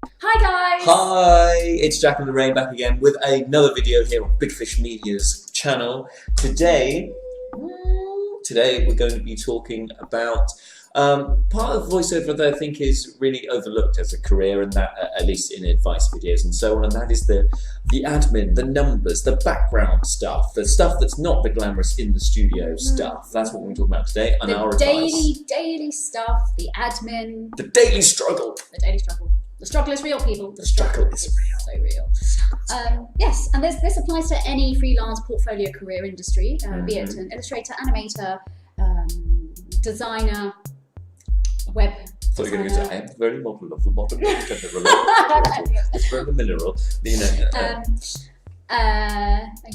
Hi guys! Hi, it's Jack and Lorraine back again with another video here on BigFish Media's channel. Today we're going to be talking about part of voiceover that I think is really overlooked as a career, and that at least in advice videos and so on, and that is the admin, the numbers, the background stuff, the stuff that's not the glamorous in the studio stuff. That's what we're talking about today, and our advice. Daily stuff, the admin. The daily struggle. The daily struggle. The struggle is real, people. The struggle is real. So real. Yes, and this applies to any freelance portfolio career industry, be it an illustrator, animator, designer, web. So you're going to use a very model of the modern it's very mineral. You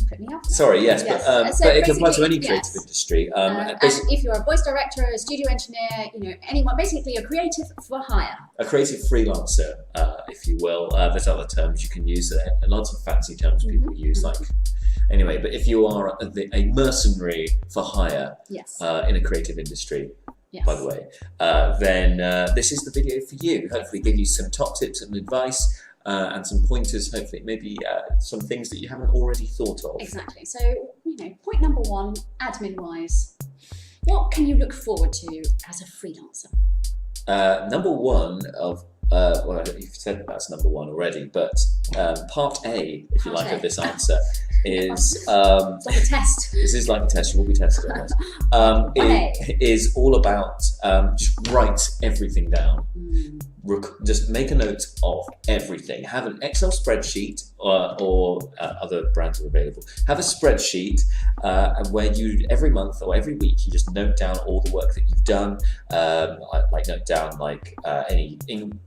put me off. Sorry, yes, yes. But it can apply to any creative industry. And if you're a voice director, a studio engineer, anyone, basically a creative for hire. A creative freelancer, if you will. There's other terms you can use there, lots of fancy terms people use, anyway, but if you are a mercenary for hire in a creative industry, by the way, then this is the video for you. Hopefully give you some top tips and advice and some pointers, hopefully maybe some things that you haven't already thought of. Exactly. So, point number one, admin-wise, what can you look forward to as a freelancer? Number one of well, you've said that's number one already, but part A, if you like, of this answer is it's like a test. This is like a test. You will be tested on this. It is all about just write everything down. Just make a note of everything. Have an Excel spreadsheet, or other brands are available. Have a spreadsheet where you every month or every week you just note down all the work that you've done. Note down any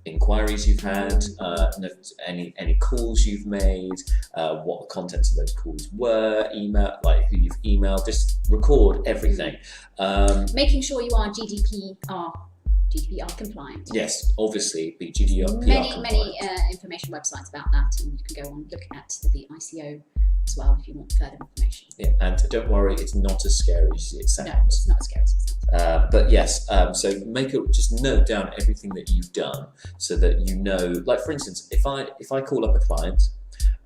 inquiries you've had, note any calls you've made, what the contents of those calls were, email, who you've emailed. Just record everything. Making sure you are GDPR compliant. Yes, obviously be GDPR many compliant. Information websites about that, and you can go and look at the ICO as well if you want further information. Yeah, and don't worry, it's not as scary as it sounds. No, it's not as scary as it sounds. But yes, so just note down everything that you've done so that you know. Like for instance, if I call up a client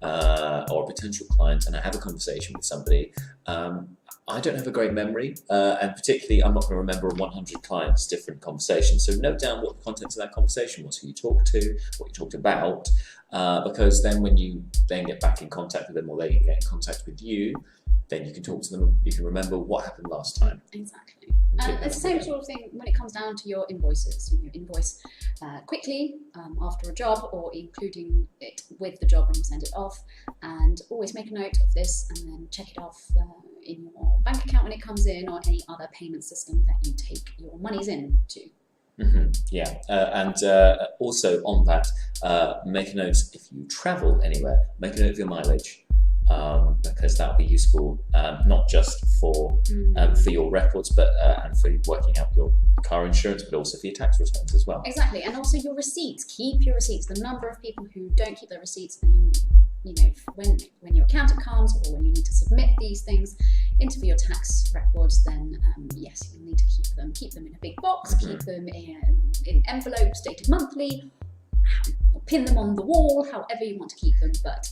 or a potential client and I have a conversation with somebody, I don't have a great memory, and particularly I'm not going to remember 100 clients' different conversations. So note down what the contents of that conversation was, who you talked to, what you talked about, because then when you then get back in contact with them, or they get in contact with you, then you can talk to them, you can remember what happened last time. Exactly. It's the same sort of thing when it comes down to your invoices. You invoice quickly after a job, or including it with the job when you send it off, and always make a note of this and then check it off in your bank account when it comes in, or any other payment system that you take your monies into. Yeah, and also on that, make a note if you travel anywhere, make a note of your mileage. Because that'll be useful not just for your records, but and for working out your car insurance, but also for your tax returns as well. Exactly, and also your receipts. Keep your receipts. The number of people who don't keep their receipts, and when your accountant comes, or when you need to submit these things into your tax records, then yes, you'll need to keep them. Keep them in a big box. Keep them in envelopes dated monthly. Or pin them on the wall. However you want to keep them, but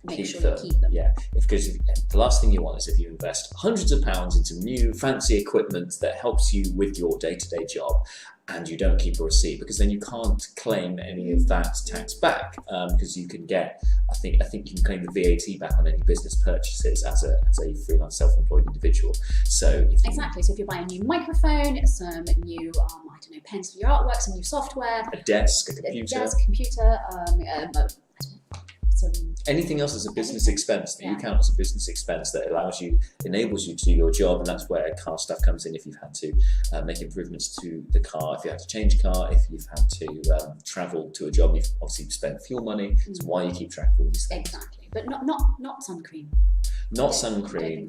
make sure you keep them. Yeah, because the last thing you want is if you invest hundreds of pounds into new fancy equipment that helps you with your day-to-day job, and you don't keep a receipt, because then you can't claim any of that tax back, because you can get, I think you can claim the VAT back on any business purchases as a freelance self-employed individual. So exactly. So if you buy a new microphone, some new pens for your artwork, some new software, a desk, a computer, anything else as a business expense that you count as a business expense that enables you to do your job, and that's where car stuff comes in. If you've had to make improvements to the car, if you had to change car, if you've had to travel to a job, you've obviously spent fuel money. So why you keep track of all these things? Exactly, but not sun cream. Not sun cream.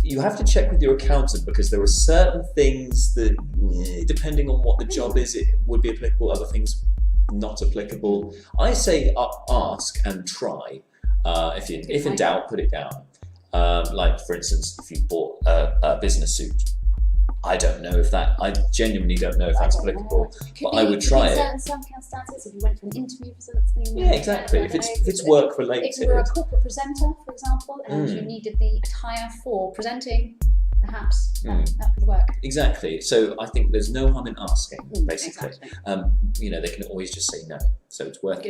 You have to check with your accountant, because there are certain things that, depending on what the job is, it would be applicable. Other things not applicable. I say ask and try. If in doubt, put it down. Like for instance, if you bought a business suit, I don't know if that. I genuinely don't know if that's applicable, but I would try it. Certain circumstances, if you went for an interview for something. Yeah, exactly. If it's work related. If you were a corporate presenter, for example, and you needed the attire for presenting, perhaps that could work. Exactly. So I think there's no harm in asking, basically. Exactly. They can always just say no. So it's worth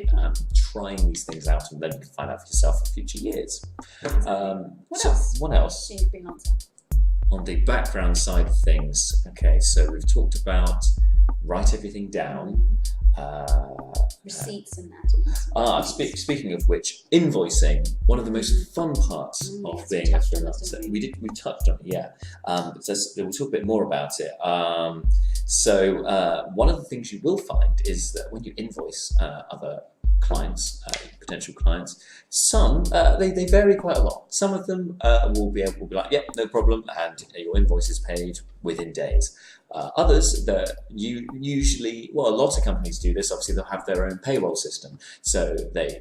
trying these things out, and then you can find out for yourself for future years. What else? Being a freelancer. On the background side of things, okay, so we've talked about write everything down. Receipts and that. Speaking of which, invoicing, one of the most fun parts of being a freelancer. We touched on it, yeah. We'll talk a bit more about it. One of the things you will find is that when you invoice other clients, potential clients, some they vary quite a lot. Some of them will be like, yeah, no problem, and your invoice is paid within days. Others that a lot of companies do this. Obviously, they'll have their own payroll system. So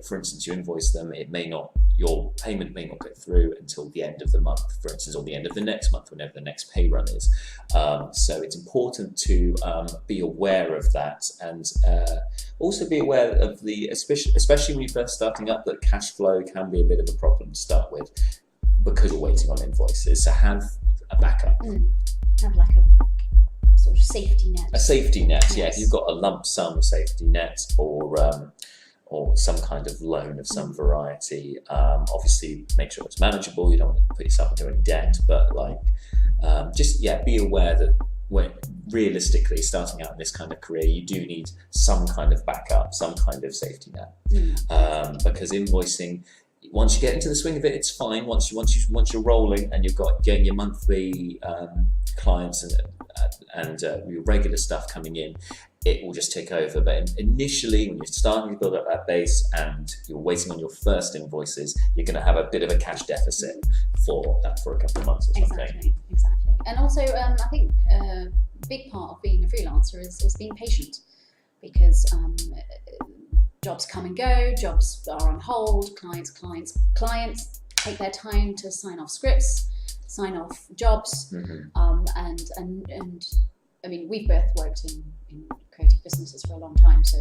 for instance, you invoice them, your payment may not get through until the end of the month, for instance, or the end of the next month, whenever the next pay run is. So it's important to be aware of that, and also be aware of especially when you're first starting up, that cash flow can be a bit of a problem to start with because you're waiting on invoices. So have a backup. Have like a sort of safety net. A safety net, yes. Yeah. If you've got a lump sum safety net or some kind of loan of some variety, obviously make sure it's manageable. You don't want to put yourself into any debt, but be aware that when realistically starting out in this kind of career, you do need some kind of backup, some kind of safety net, because invoicing, once you get into the swing of it, it's fine. Once you're rolling and you've got getting your monthly clients and your regular stuff coming in, it will just take over. But initially, when you're starting to build up that base and you're waiting on your first invoices, you're going to have a bit of a cash deficit for a couple of months or something. Exactly. And also, I think a big part of being a freelancer is being patient, because jobs come and go, jobs are on hold, clients take their time to sign off scripts, sign off jobs, and I mean, we've both worked in creative businesses for a long time, so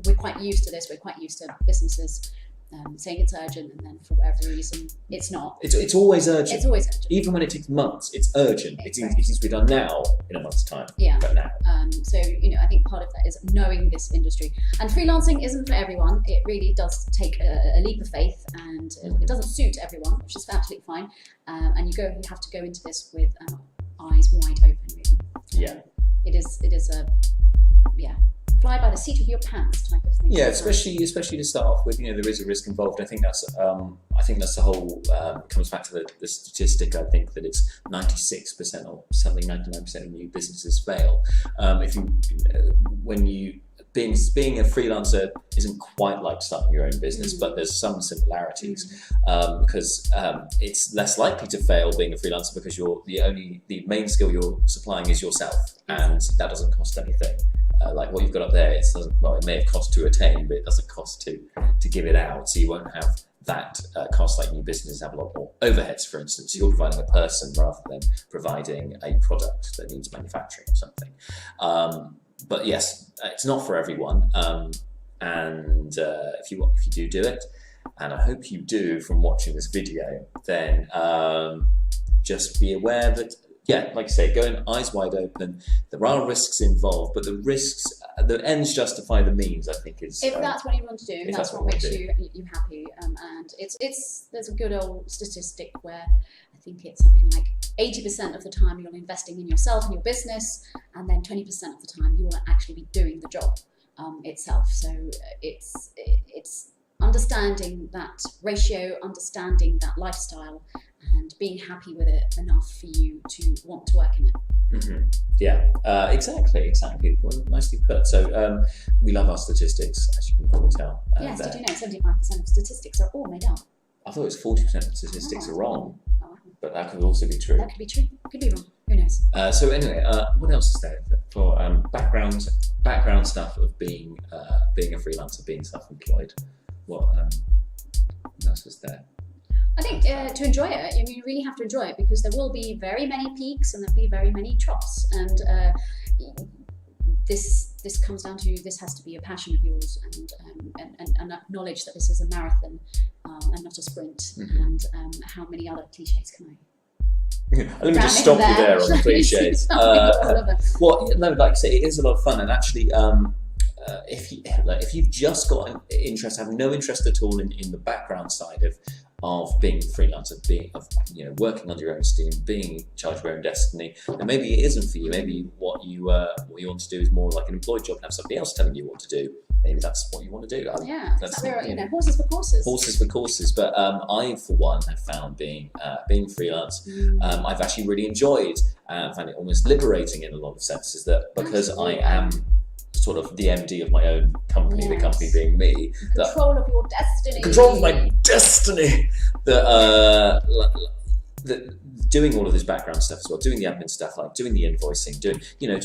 we're quite used to this. We're quite used to businesses saying it's urgent, and then for whatever reason it's not. It's always urgent. It's always urgent. Even when it takes months, it's urgent. Exactly. It needs to be done now, in a month's time. Yeah. But now. So I think part of that is knowing this industry. And freelancing isn't for everyone. It really does take a leap of faith, and it doesn't suit everyone, which is absolutely fine. And you have to go into this with eyes wide open, really. Yeah. It is a fly by the seat of your pants type of thing. Yeah, especially to start off with, there is a risk involved. I think that's the whole comes back to the statistic. I think that it's 96% or something, 99% of new businesses fail. Being a freelancer isn't quite like starting your own business, but there's some similarities, because it's less likely to fail being a freelancer because the main skill you're supplying is yourself, and that doesn't cost anything. Like what you've got up there, it may have cost to attain, but it doesn't cost to give it out. So you won't have that cost like new businesses have a lot more overheads. For instance, you're providing a person rather than providing a product that needs manufacturing or something. But yes, it's not for everyone. And if you do it, and I hope you do from watching this video, then just be aware that, like I say, go in eyes wide open. There are risks involved, but the ends justify the means, I think is. If that's what you want to do, and that's what makes you happy. And there's a good old statistic where I think it's something like 80% of the time you're investing in yourself and your business, and then 20% of the time you will actually be doing the job itself. So it's understanding that ratio, understanding that lifestyle, and being happy with it enough for you to want to work in it. Mm-hmm. Yeah, exactly. Well, nicely put. So we love our statistics, as you can probably tell. Yes, did you know 75% of statistics are all made up? I thought it was 40% of statistics are wrong. But that could also be true. That could be true. Could be wrong. Who knows? So anyway, what else is there for background stuff of being a freelancer, being self-employed? What else is there? I think to enjoy it, I mean, you really have to enjoy it, because there will be very many peaks and there'll be very many troughs, and this comes down to, this has to be a passion of yours, and acknowledge that this is a marathon and not a sprint. And how many other cliches can I? Let me just stop you there on the cliches. Well, no, like I say, it is a lot of fun, and actually, if you've just got an interest, have no interest at all in the background side of being a freelancer, working under your own steam, being in charge of your own destiny, then maybe it isn't for you. Maybe what you want to do is more like an employed job and have somebody else telling you what to do. Maybe that's what you want to do. That's horses for courses. Horses for courses. But I, for one, have found being freelance, I've actually really enjoyed and found it almost liberating in a lot of senses, that because I am sort of the MD of my own company, the company being me. Control of your destiny. Control of my destiny. That doing all of this background stuff as well, doing the admin stuff, like doing the invoicing, doing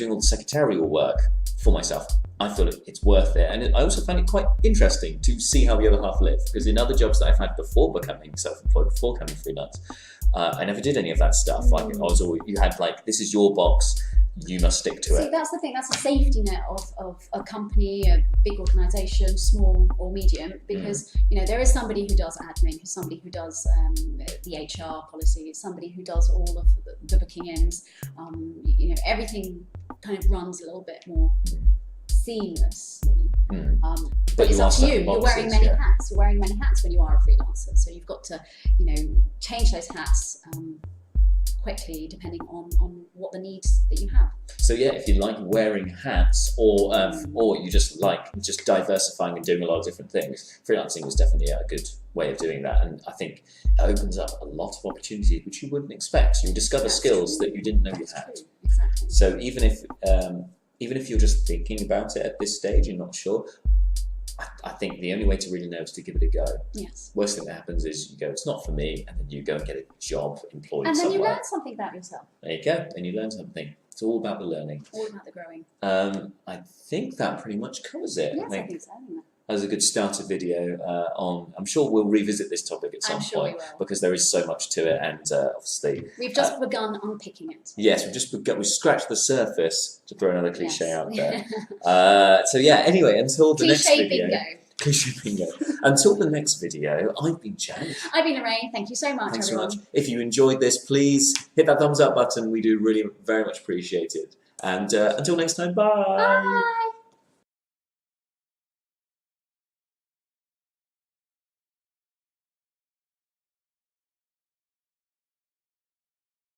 all the secretarial work for myself, I feel it's worth it. And I also find it quite interesting to see how the other half live, because in other jobs that I've had before becoming self-employed, before becoming freelance, I never did any of that stuff. Like I was always, you had like, this is your box, you must stick to it. That's the thing, that's a safety net of a company, a big organisation, small or medium, because there is somebody who does admin, somebody who does the HR policy, somebody who does all of the booking ends. Everything kind of runs a little bit more seamlessly. But it's up to you. You're wearing many hats. You're wearing many hats when you are a freelancer. So you've got to, change those hats quickly, depending on what the needs that you have. So yeah, if you like wearing hats, or you just like diversifying and doing a lot of different things, freelancing is definitely a good way of doing that. And I think it opens up a lot of opportunities which you wouldn't expect. You'll discover skills that you didn't know you had. Exactly. So even if you're just thinking about it at this stage, you're not sure, I think the only way to really know is to give it a go. Yes. Worst thing that happens is you go, it's not for me, and then you go and get a job employed somewhere. And then you learn something about yourself. There you go, and you learn something. It's all about the learning. All about the growing. I think that pretty much covers it. Yes, I think so. That was a good starter video on. I'm sure we'll revisit this topic at some point, because there is so much to it, and obviously we've just begun unpicking it. Yes, we scratched the surface, to throw another cliche out there. So yeah, anyway, until the next video. Cliche bingo. Until the next video, I've been James. I've been Lorraine. Thank you so much, Thanks everyone. so much. If you enjoyed this, please hit that thumbs up button. We do really very much appreciate it. And until next time, bye. Bye.